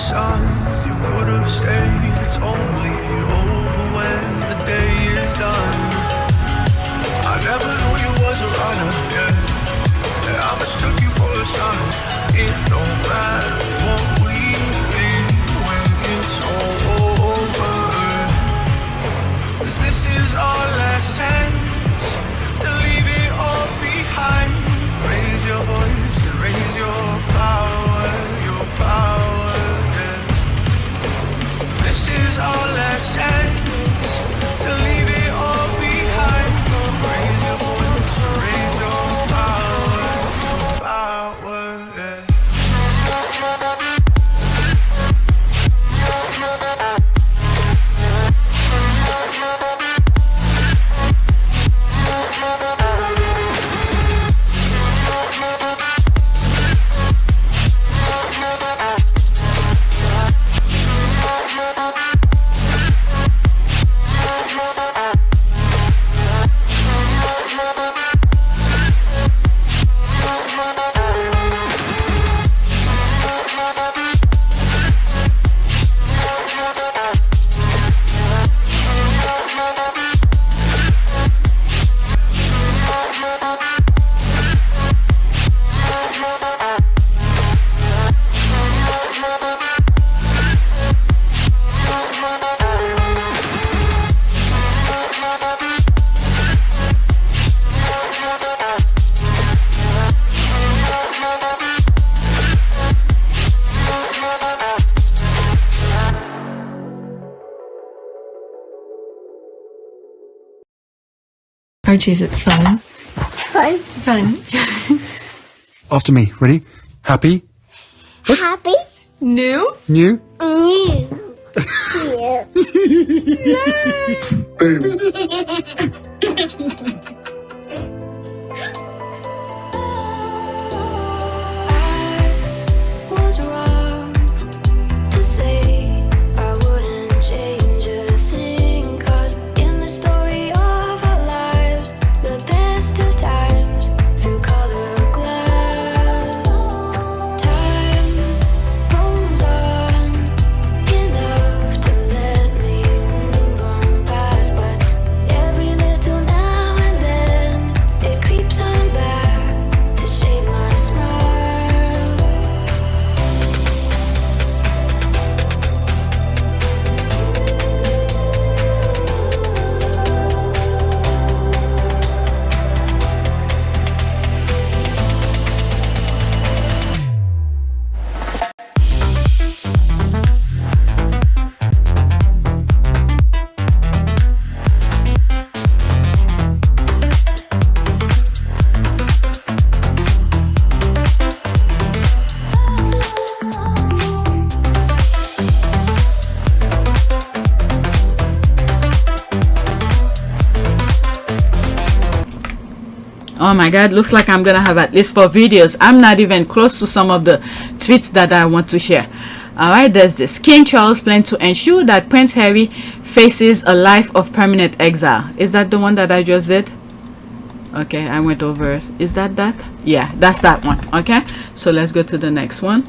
signs you could have stayed. It's only over when the day is done. I never knew you was a runner, yeah. I mistook you for a son. It don't matter what we think when it's all over. 'Cause this is our last chance to leave it all behind. Raise your voice and raise your power, yeah. This is our last chance to leave it all behind. Raise your voice and raise your power, yeah. Archie, is it fun? Fun. Fun. After me. Ready? Happy? Happy. New? New? New. Was wrong to say I wouldn't change a thing, 'cause in the story of our lives, the best of times through color glass, time rolls on enough to let me move on past, but every little now and then it creeps on back to shape my smile. Oh my god, looks like I'm gonna have at least 4 videos. I'm not even close to some of the tweets that I want to share. Alright, there's this. King Charles plans to ensure that Prince Harry faces a life of permanent exile. Is that the one that I just did? Okay, I went over it. Is that? Yeah, that's that one. Okay, so let's go to the next one.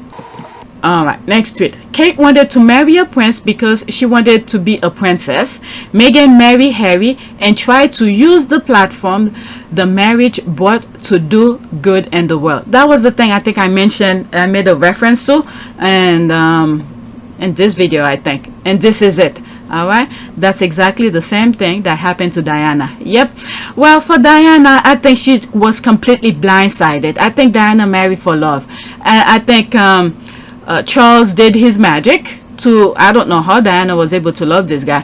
Alright, next tweet. Kate wanted to marry a prince because she wanted to be a princess. Meghan married Harry and tried to use the platform the marriage brought to do good in the world. That was the thing I think I mentioned, I made a reference to, and in this video, I think. And this is it. Alright, that's exactly the same thing that happened to Diana. Yep. Well, for Diana, I think she was completely blindsided. I think Diana married for love. And I think Charles did his magic to, I don't know how Diana was able to love this guy.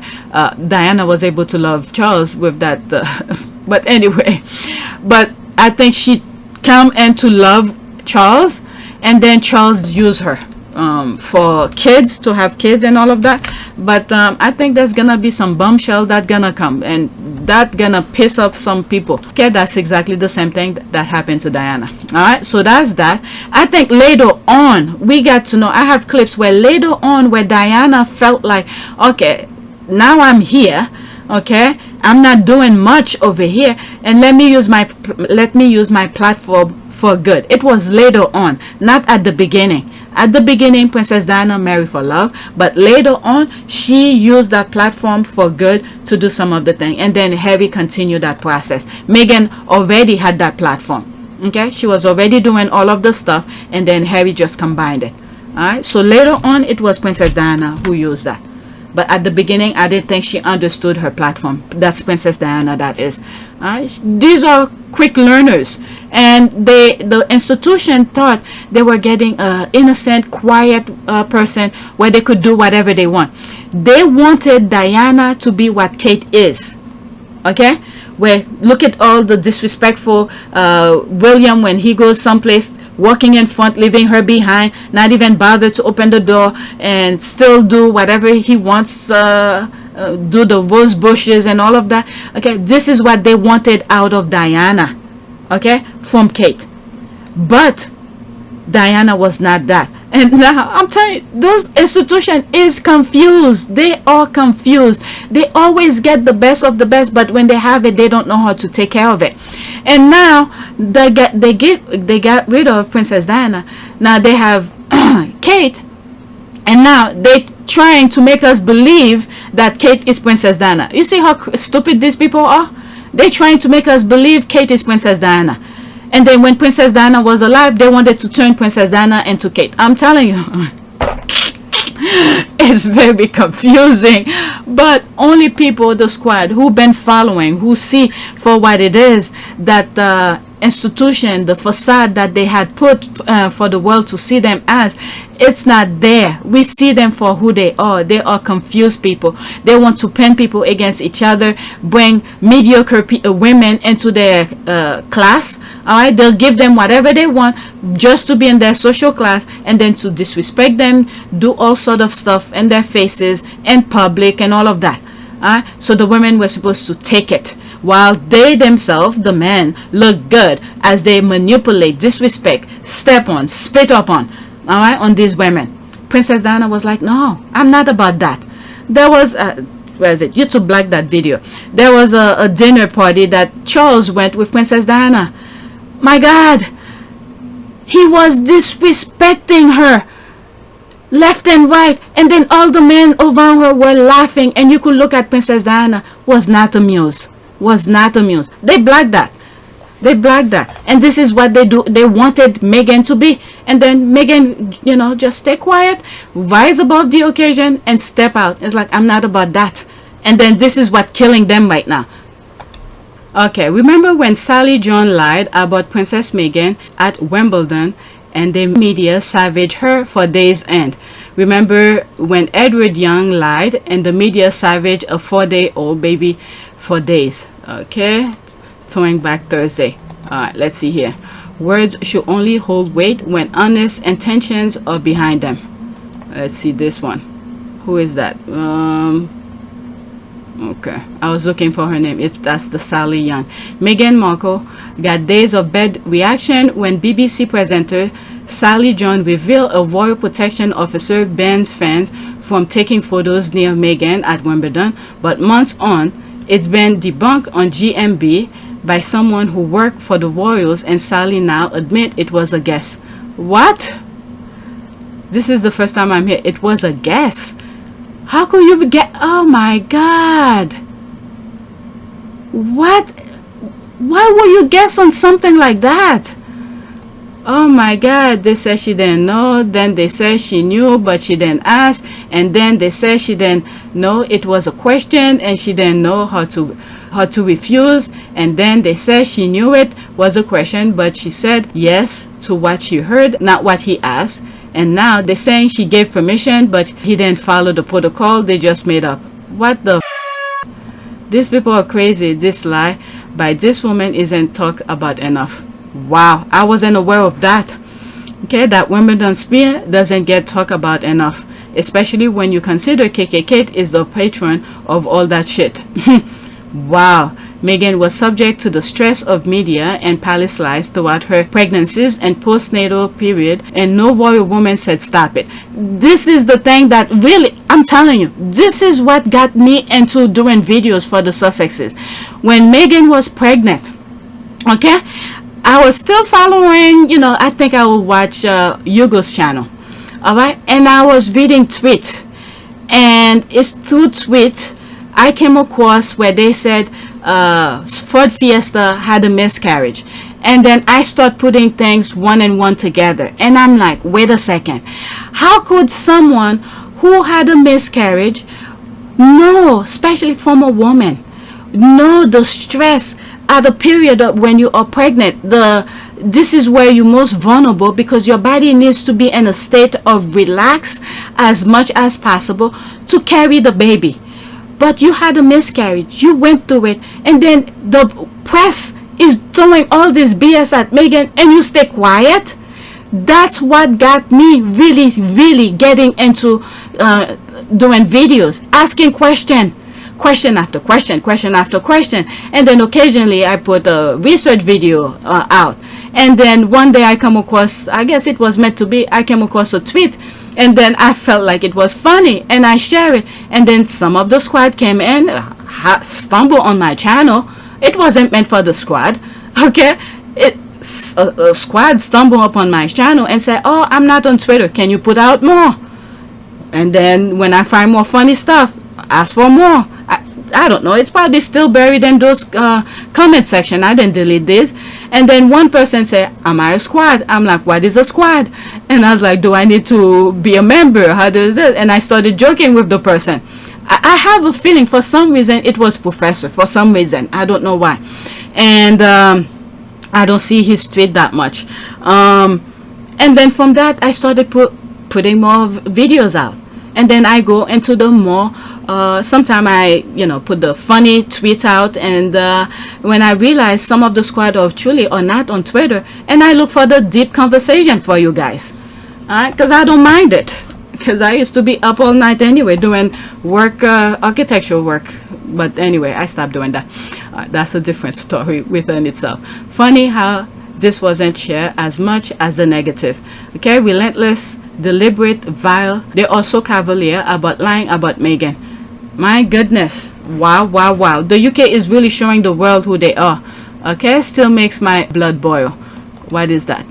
Diana was able to love Charles with that, but anyway, but I think she come in to love Charles, and then Charles used her for kids, to have kids and all of that. But I think there's gonna be some bombshell that gonna come, and that gonna piss off some people. Okay, that's exactly the same thing that happened to Diana. All right, so that's that. I think later on we got to know, I have clips where later on where Diana felt like, okay, now I'm here, okay, I'm not doing much over here, and let me use my platform for good. It was later on, not at the beginning. At the beginning, Princess Diana married for love, but later on, she used that platform for good to do some of the thing. And then Harry continued that process. Meghan already had that platform. Okay, she was already doing all of the stuff, and then Harry just combined it. Alright, so later on, it was Princess Diana who used that. But at the beginning, I didn't think she understood her platform. That's Princess Diana, that is. These are quick learners. And the institution thought they were getting an innocent, quiet person where they could do whatever they want. They wanted Diana to be what Kate is. Okay? Where, look at all the disrespectful William when he goes someplace, walking in front, leaving her behind, not even bother to open the door, and still do whatever he wants, do the rose bushes and all of that. Okay, this is what they wanted out of Diana, okay, from Kate. But Diana was not that. And now I'm telling you, those institutions is confused. They are confused. They always get the best of the best, but when they have it, they don't know how to take care of it. And now they got rid of Princess Diana. Now they have Kate, and now they trying to make us believe that Kate is Princess Diana. You see how stupid these people are? They're trying to make us believe Kate is Princess Diana. And then when Princess Diana was alive, they wanted to turn Princess Diana into Kate. I'm telling you, it's very confusing. But only people, the squad, who've been following, who see for what it is, that the institution, the facade that they had put for the world to see them as, it's not there. We see them for who they are. They are confused people. They want to pin people against each other, bring mediocre women into their class. All right, they'll give them whatever they want just to be in their social class, and then to disrespect them, do all sort of stuff in their faces, in public, and all of that. All right, so the women were supposed to take it, while they themselves, the men, look good as they manipulate, disrespect, step on, spit up on, all right, on these women. Princess Diana was like, no, I'm not about that. There was where is it? YouTube blacked that video. There was a dinner party that Charles went with Princess Diana. My God, he was disrespecting her left and right, and then all the men around her were laughing, and you could look at Princess Diana, was not amused. They blacked that. And this is what they do. They wanted Meghan to be, and then Meghan, you know, just stay quiet, rise above the occasion, and step out. It's like, I'm not about that. And then this is what killing them right now. Okay, remember when Sally John lied about Princess Meghan at Wimbledon, and the media savaged her for days end? Remember when Edward Young lied and the media savaged a 4-day-old baby for days? Okay, throwing back Thursday. All right, let's see here. Words should only hold weight when honest intentions are behind them. Let's see this one. Who is that? Okay, I was looking for her name, if that's the Sally Young. Meghan Markle got days of bad reaction when BBC presenter Sally John revealed a royal protection officer banned fans from taking photos near Meghan at Wimbledon, but months on, it's been debunked on GMB by someone who worked for the royals, and Sally now admit it was a guess. What? This is the first time I'm here. It was a guess. How could you get? Oh my God. What? Why would you guess on something like that? Oh my God. They said she didn't know. Then they said she knew, but she didn't ask. And then they said she didn't know it was a question, and she didn't know how to refuse. And then they said she knew it was a question, but she said yes to what she heard, not what he asked. And now they're saying she gave permission, but he didn't follow the protocol. They just made up. What the f? These people are crazy. This lie by this woman isn't talked about enough. Wow, I wasn't aware of that. Okay, that Wimbledon spear doesn't get talked about enough, especially when you consider KKK is the patron of all that shit. Wow. Meghan was subject to the stress of media and palace lies throughout her pregnancies and postnatal period, and no royal woman said stop it. This is the thing that really, I'm telling you, this is what got me into doing videos for the Sussexes. When Meghan was pregnant, okay, I was still following, you know, I think I will watch Hugo's channel. All right, and I was reading tweets, and it's through tweets I came across where they said Ford Fiesta had a miscarriage. And then I start putting things one and one together, and I'm like, wait a second, how could someone who had a miscarriage know, especially from a woman, know the stress at a period of when you are pregnant? This is where you're most vulnerable, because your body needs to be in a state of relax as much as possible to carry the baby. But you had a miscarriage, you went through it, and then the press is throwing all this BS at Meghan, and you stay quiet. That's what got me really getting into doing videos, asking question after question, and then occasionally I put a research video out. And then one day I come across, I guess it was meant to be, I came across a tweet, and then I felt like it was funny, and I share it, and then some of the squad came in, stumbled on my channel. It wasn't meant for the squad, okay? It's a squad stumbled upon my channel and said, oh, I'm not on Twitter, can you put out more? And then when I find more funny stuff, ask for more. I don't know, it's probably still buried in those comment section. I didn't delete this. And then one person said, am I a squad? I'm like, what is a squad? And I was like, do I need to be a member? How does this? And I started joking with the person. I have a feeling for some reason it was Professor, for some reason, I don't know why. And I don't see his tweet that much. And then from that I started putting more videos out, and then I go into the more sometimes I put the funny tweets out, and when I realize some of the squad of truly are not on Twitter, and I look for the deep conversation for you guys, because I don't mind it, because I used to be up all night anyway doing work, architectural work. But anyway, I stopped doing that. That's a different story within itself. Funny how this wasn't shared as much as the negative. Okay, relentless, deliberate, vile. They're also cavalier about lying about Meghan. My goodness, wow. The UK is really showing the world who they are. Okay, still makes my blood boil. What is that?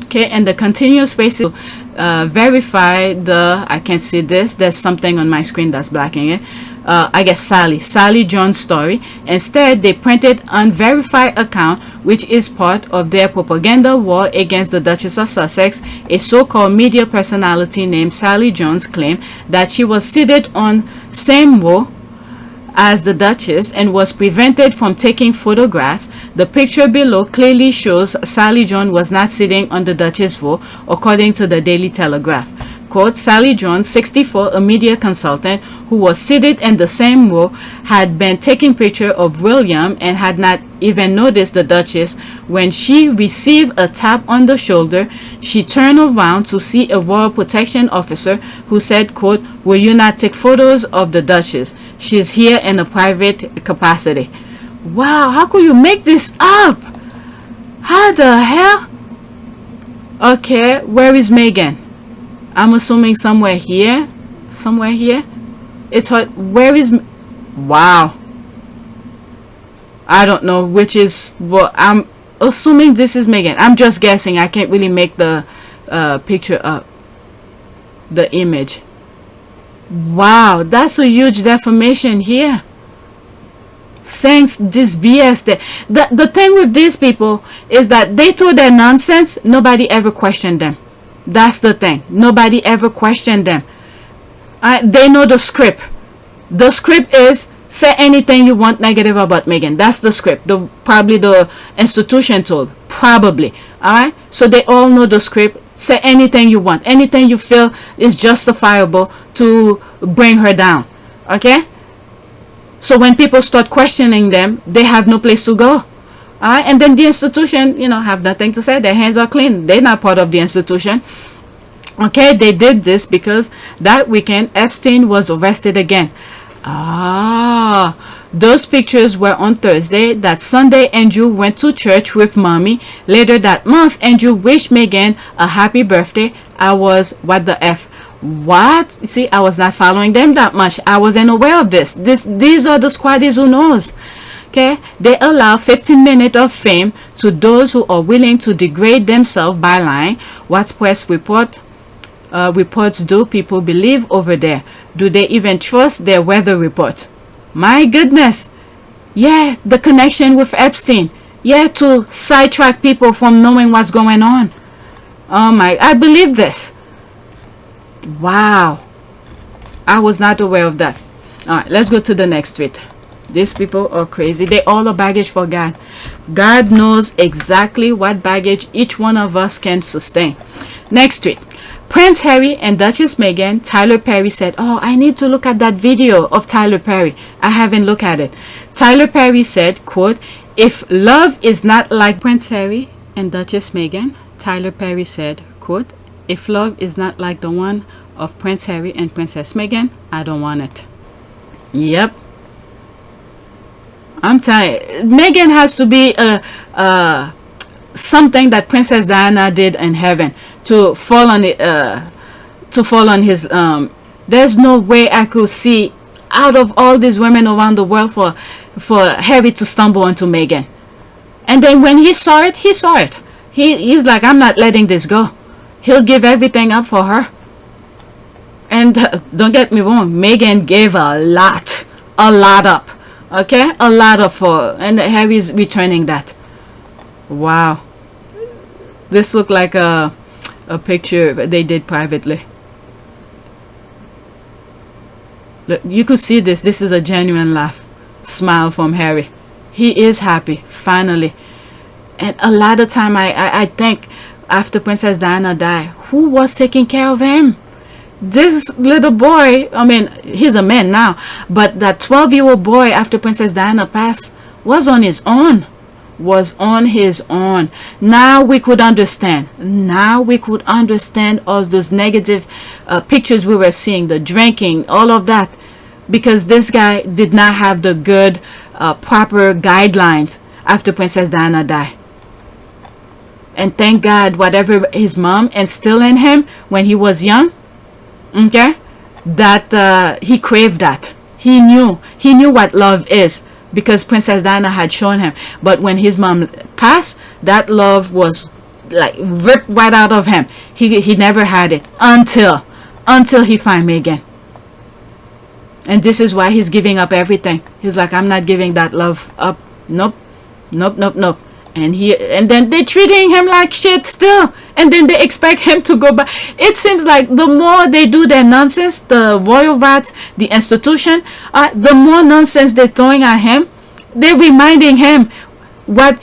Okay, and the continuous faces verify the, I can't see this, there's something on my screen that's blocking it. I guess Sally John's story. Instead, they printed unverified account, which is part of their propaganda war against the Duchess of Sussex. A so-called media personality named Sally Jones claimed that she was seated on same row as the Duchess and was prevented from taking photographs. The picture below clearly shows Sally Jones was not sitting on the Duchess row, according to the Daily Telegraph. Quote, Sally Jones, 64, a media consultant who was seated in the same row, had been taking picture of William and had not even noticed the Duchess. When she received a tap on the shoulder, she turned around to see a royal protection officer who said, quote, will you not take photos of the Duchess? She's here in a private capacity. Wow, how could you make this up? How the hell? Okay, where is Meghan? I'm assuming somewhere here. It's hot. Where is, wow, I don't know which is what. I'm assuming this is Meghan. I'm just guessing. I can't really make the picture up, the image. Wow, that's a huge defamation here. Saying this BS. The thing with these people is that they throw their nonsense. Nobody ever questioned them. That's the thing. Nobody ever questioned them. They know the script. The script is say anything you want negative about Meghan. That's the script. Probably the institution told. Probably. Alright? So they all know the script. Say anything you want. Anything you feel is justifiable to bring her down. Okay? So when people start questioning them, they have no place to go. Alright, and then the institution, have nothing to say. Their hands are clean. They're not part of the institution. Okay, they did this because that weekend Epstein was arrested again. Those pictures were on Thursday. That Sunday, Andrew went to church with mommy. Later that month, Andrew wished Meghan a happy birthday. I was, what the F? What? See, I was not following them that much. I wasn't aware of this. These are the squaddies who knows. Okay, they allow 15 minutes of fame to those who are willing to degrade themselves by lying. What press report? reports do people believe over there? Do they even trust their weather report? My goodness. Yeah, the connection with Epstein. Yeah, to sidetrack people from knowing what's going on. Oh my, I believe this. Wow. I was not aware of that. All right, let's go to the next tweet. These people are crazy. They all are baggage for God. God knows exactly what baggage each one of us can sustain. Next tweet. Prince Harry and Duchess Meghan, Tyler Perry said, oh, I need to look at that video of Tyler Perry. I haven't looked at it. Tyler Perry said, quote, if love is not like Prince Harry and Duchess Meghan, Tyler Perry said, quote, if love is not like the one of Prince Harry and Princess Meghan, I don't want it. Yep. I'm telling you, Meghan has to be something that Princess Diana did in heaven to fall on it, to fall on his. There's no way I could see out of all these women around the world for Harry to stumble onto Meghan. And then when he saw it, he saw it. He's like, I'm not letting this go. He'll give everything up for her. And don't get me wrong, Meghan gave a lot up. Okay, a lot of for, and Harry's returning that. Wow, this looked like a picture they did privately. Look, you could see this. This is a genuine laugh, smile from Harry. He is happy finally. And a lot of time, I think after Princess Diana died, who was taking care of him? This little boy, I mean, he's a man now, but that 12-year-old boy after Princess Diana passed was on his own. Now we could understand. Now we could understand all those negative pictures we were seeing, the drinking, all of that, because this guy did not have the good, proper guidelines after Princess Diana died. And thank God, whatever his mom instilled in him when he was young, okay, that he craved that. He knew what love is because Princess Diana had shown him. But when his mom passed, that love was like ripped right out of him. He never had it until he found Meghan. And this is why he's giving up everything. He's like, I'm not giving that love up. Nope. And then they're treating him like shit still, and then they expect him to go back. It seems like the more they do their nonsense, the royal rats, the institution, the more nonsense they're throwing at him. They're reminding him why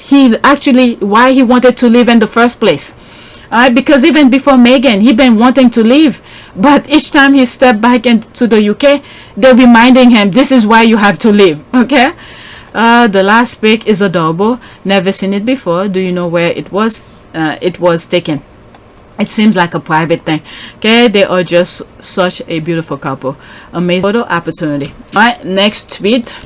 he wanted to leave in the first place. Because even before Meghan, he'd been wanting to leave, but each time he stepped back into the UK, they're reminding him, this is why you have to leave. Okay. The last pic is adorable. Never seen it before. Do you know where it was? It was taken. It seems like a private thing. Okay, they are just such a beautiful couple. Amazing photo opportunity. Alright, next tweet.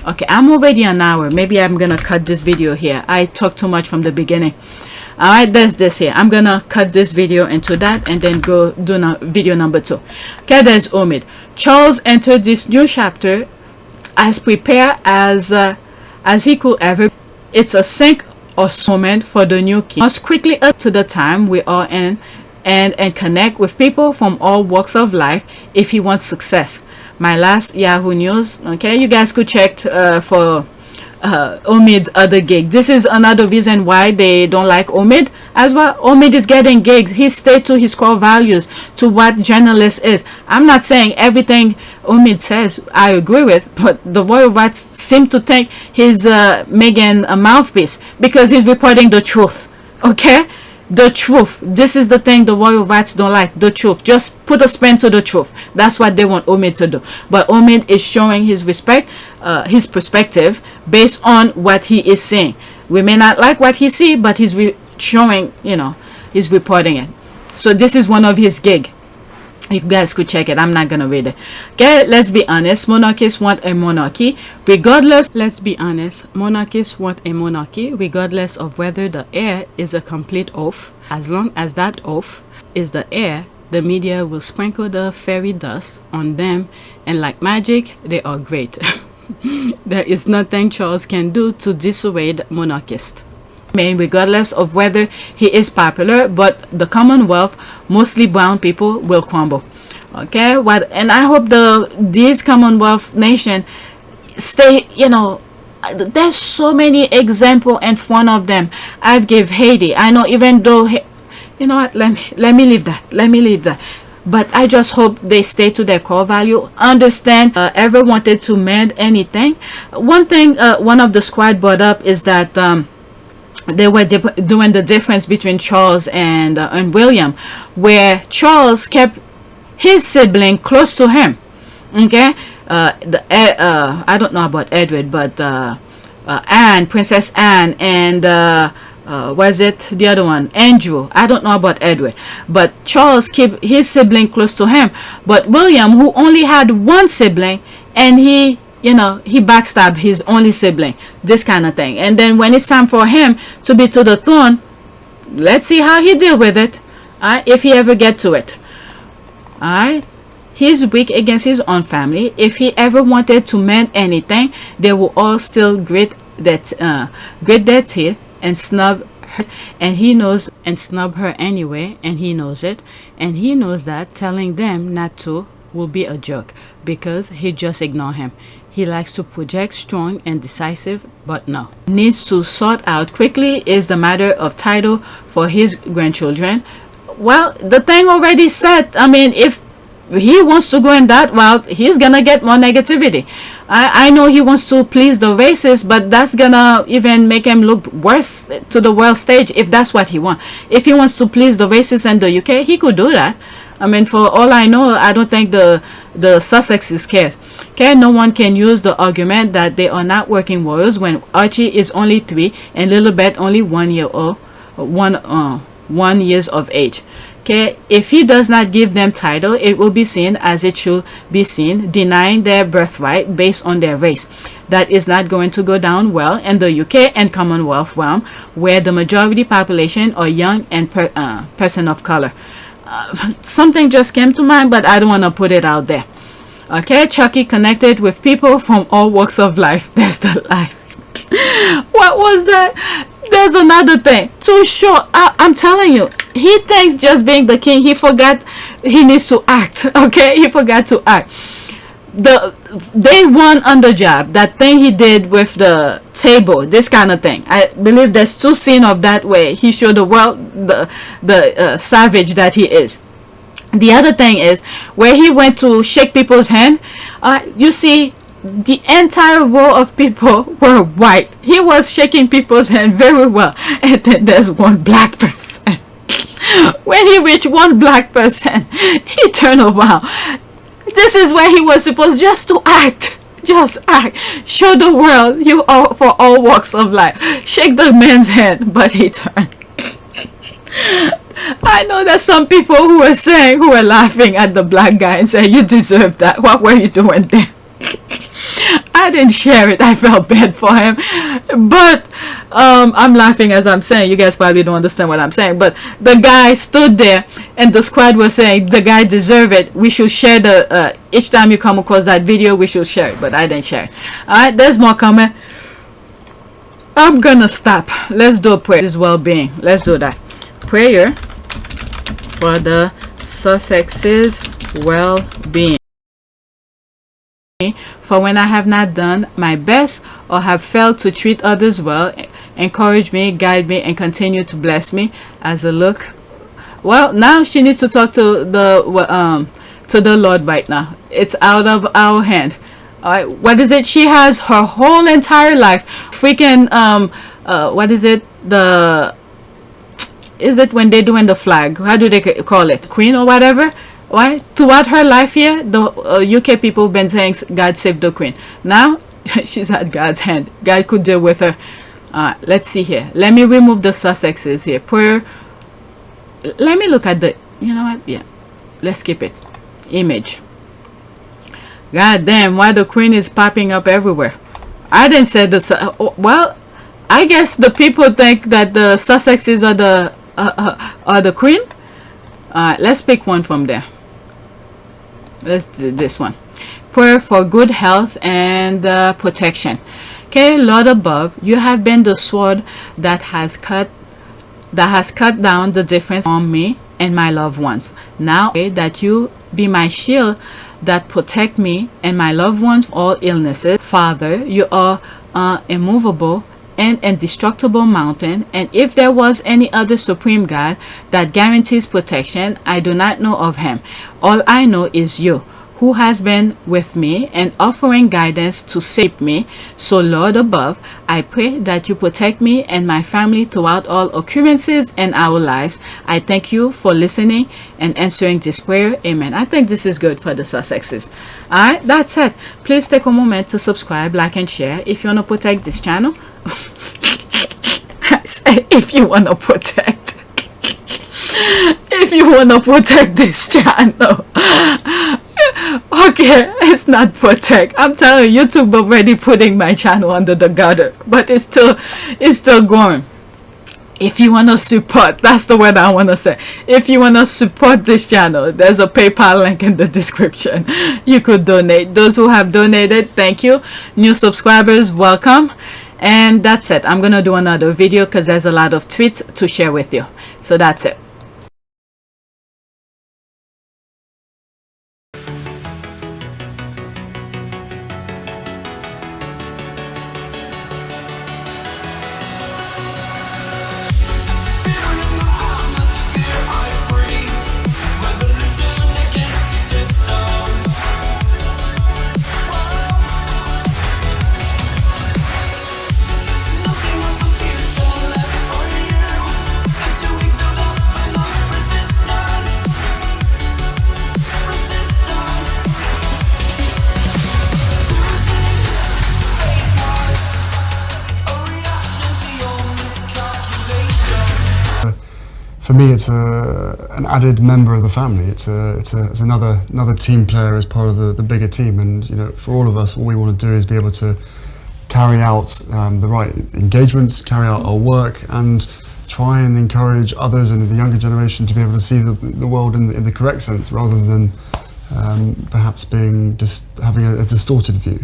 Okay, I'm already an hour. Maybe I'm gonna cut this video here. I talked too much from the beginning. Alright, there's this here. I'm gonna cut this video into that and then go do video number 2. Okay, there's Omid. Charles entered this new chapter as prepared as he could ever. It's a sink or moment for the new king. Must quickly up to the time we are in and connect with people from all walks of life if he wants success. My last Yahoo News. Okay, you guys could check for Omid's other gig. This is another reason why they don't like Omid as well. Omid is getting gigs. He stayed to his core values, to what journalist is. I'm not saying everything Omid says I agree with, but the royal rats seem to think he's Meghan a mouthpiece because he's reporting the truth. Okay, the truth. This is the thing the royal rats don't like, the truth. Just put a spin to the truth. That's what they want Omid to do. But Omid is showing his respect, his perspective based on what he is saying. We may not like what he see, but he's showing, he's reporting it. So this is one of his gig. You guys could check it. I'm not gonna read it. Okay, let's be honest. Monarchists want a monarchy regardless. Let's be honest. Monarchists want a monarchy regardless of whether the heir is a complete oaf. As long as that oaf is the heir, the media will sprinkle the fairy dust on them, and like magic, they are great. There is nothing Charles can do to dissuade monarchists. regardless of whether he is popular, but the Commonwealth, mostly brown people, will crumble. Okay, and I hope these Commonwealth nation stay, there's so many examples in front of them. I've give Haiti. I know, even though, you know what, let me leave that. But I just hope they stay to their core value. Understand, ever wanted to mend anything. One thing one of the squad brought up is that they were doing the difference between Charles and William, where Charles kept his sibling close to him. Okay, I don't know about Edward, but Anne, Princess Anne, and was it the other one, Andrew? I don't know about Edward, but Charles kept his sibling close to him. But William, who only had one sibling, and he backstabbed his only sibling, this kind of thing. And then when it's time for him to be to the throne, let's see how he deal with it, if he ever get to it. He's weak against his own family. If he ever wanted to mend anything, they will all still grit their teeth and snub her, and he knows, and snub her anyway, and he knows it, and he knows that telling them not to will be a joke, because he just ignore him. He likes to project strong and decisive, but no. Needs to sort out quickly is the matter of title for his grandchildren. Well, the thing already said. I mean, if he wants to go in that route, he's gonna get more negativity. I know he wants to please the racists, but that's gonna even make him look worse to the world stage, if that's what he wants. If he wants to please the racists in the UK, he could do that. I mean, for all I know, I don't think the Sussex is cares. Okay, no one can use the argument that they are not working warriors when Archie is only 3 and Lilibet only 1 year old, 1 years of age. Okay, if he does not give them title, it will be seen as it should be seen, denying their birthright based on their race. That is not going to go down well in the UK and Commonwealth realm, where the majority population are young and person of color. Something just came to mind, but I don't want to put it out there. Okay, Chucky connected with people from all walks of life. That's the life. What was that? There's another thing. Too short. I'm telling you, he thinks just being the king, he forgot he needs to act. Okay, he forgot to act. They won on the job. That thing he did with the table, this kind of thing. I believe there's 2 scenes of that way. He showed the world the savage that he is. The other thing is where he went to shake people's hand. You see, the entire row of people were white. He was shaking people's hand very well, and then there's one black person. When he reached one black person, he turned around. This is where he was supposed just to act. Just act. Show the world you are for all walks of life. Shake the man's hand, but he turned. I know that some people who were laughing at the black guy and saying, you deserve that. What were you doing there? I didn't share it. I felt bad for him, but I'm laughing as I'm saying. You guys probably don't understand what I'm saying, but the guy stood there and the squad was saying the guy deserved it. We should share the each time you come across that video, we should share it, but I didn't share it. Alright, there's more coming. I'm gonna stop. Let's do a prayer. This is well-being. Let's do that. Prayer for the Sussex's well-being. For when I have not done my best or have failed to treat others well, encourage me, guide me, and continue to bless me as a look. Well, now she needs to talk to the Lord right now. It's out of our hand. All right, what is it? She has her whole entire life freaking what is it? Is it when they're doing the flag? How do they call it? Queen or whatever? Why? Throughout her life here, the UK people have been saying God save the Queen. Now she's at God's hand. God could deal with her. Let's see here. Let me remove the Sussexes here. Prayer. Let me look at the. You know what? Yeah. Let's skip it. Image. God damn! Why the Queen is popping up everywhere? I didn't say the. Well, I guess the people think that the Sussexes are the Queen. Let's pick one from there. Let's do this one. Prayer for good health and protection. Okay. Okay, Lord above, you have been the sword that has cut down the difference on me and my loved ones. Now that you be my shield that protect me and my loved ones from all illnesses. Father, you are immovable and indestructible mountain, and if there was any other supreme God that guarantees protection, I do not know of him. All I know is you, who has been with me and offering guidance to save me. So Lord above, I pray that you protect me and my family throughout all occurrences in our lives. I thank you for listening and answering this prayer. Amen. I think this is good for the Sussexes. Alright, that's it. Please take a moment to subscribe, like, and share if you want to protect this channel. I say if you want to protect. If you want to protect this channel. Okay, it's not protect. I'm telling you, YouTube already putting my channel under the gutter, but it's still going. If you want to support, that's the word I want to say. If you want to support this channel, there's a PayPal link in the description. You could donate. Those who have donated, thank you. New subscribers, welcome. And that's it. I'm gonna do another video because there's a lot of tweets to share with you. So that's it. For me, it's an added member of the family. It's another team player as part of the bigger team. And you know, for all of us, all we want to do is be able to carry out the right engagements, carry out our work, and try and encourage others and the younger generation to be able to see the world in the correct sense, rather than perhaps having a distorted view.